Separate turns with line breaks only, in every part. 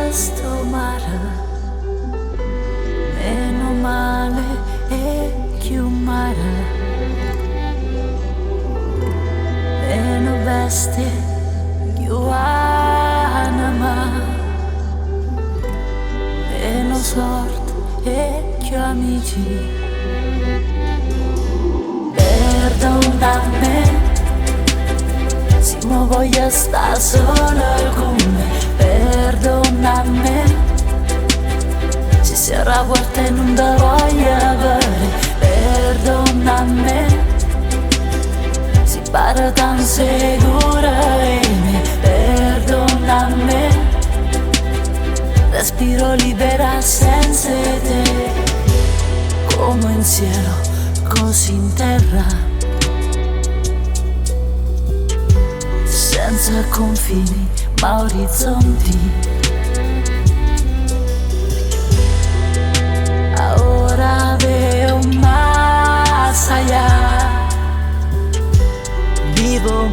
questo mare, meno male è più mare, meno bestie più anima, meno sorte e più amici. Perdoname si no voy a estar sola con me. Perdoname si cierra vuelta y no te voy a ver. Perdoname si paro tan segura de mí. Perdoname, respiro libera senza te, come in cielo così in terra, senza confini ma orizzonti. Ahora veo más allá, vivo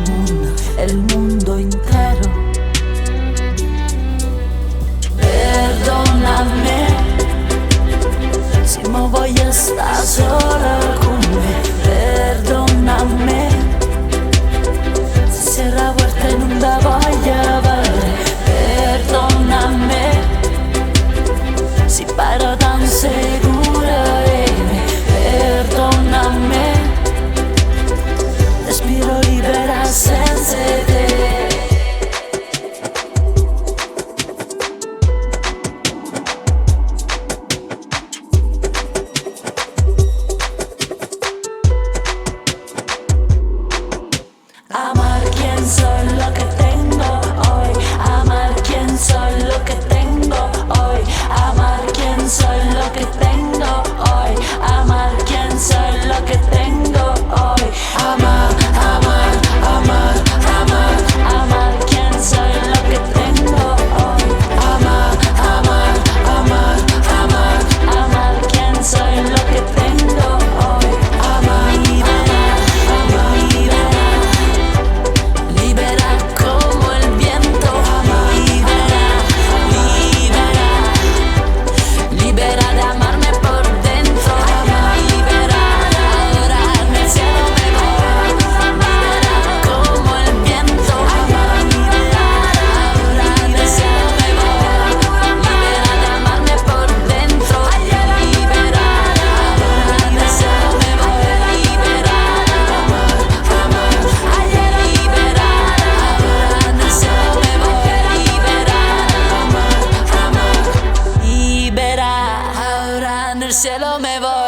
el mundo entero. Perdóname si no voy a estar sola con me. Perdóname si cierra vuelta y no la voy a ver. Perdóname si paro tan segura de mí. Perdóname, respiro libera senza te. Amar quien soy, lo que tengo hoy. Amar quien soy, lo que tengo hoy. Amar quien soy, lo que tengo hoy. Amar quien soy, lo que tengo hoy. Amar, amar, amar, amar. Amar quien soy, lo que tengo hoy. Amar, amar, amar, amar. Amar quien soy, lo que tengo hoy. Amar, liberar, amar, liberar. Libera como el viento, libera, libera, libera de amarme por dentro, libera, ahora en el cielo me voy, libera como el viento, libera, ahora en el cielo me voy, libera de amarme por dentro, libera, ahora en el cielo me voy, libera, amar, amar, libera. Ahora en el cielo me voy, liberar, amar, amar, liberar. Ahora en el cielo me voy.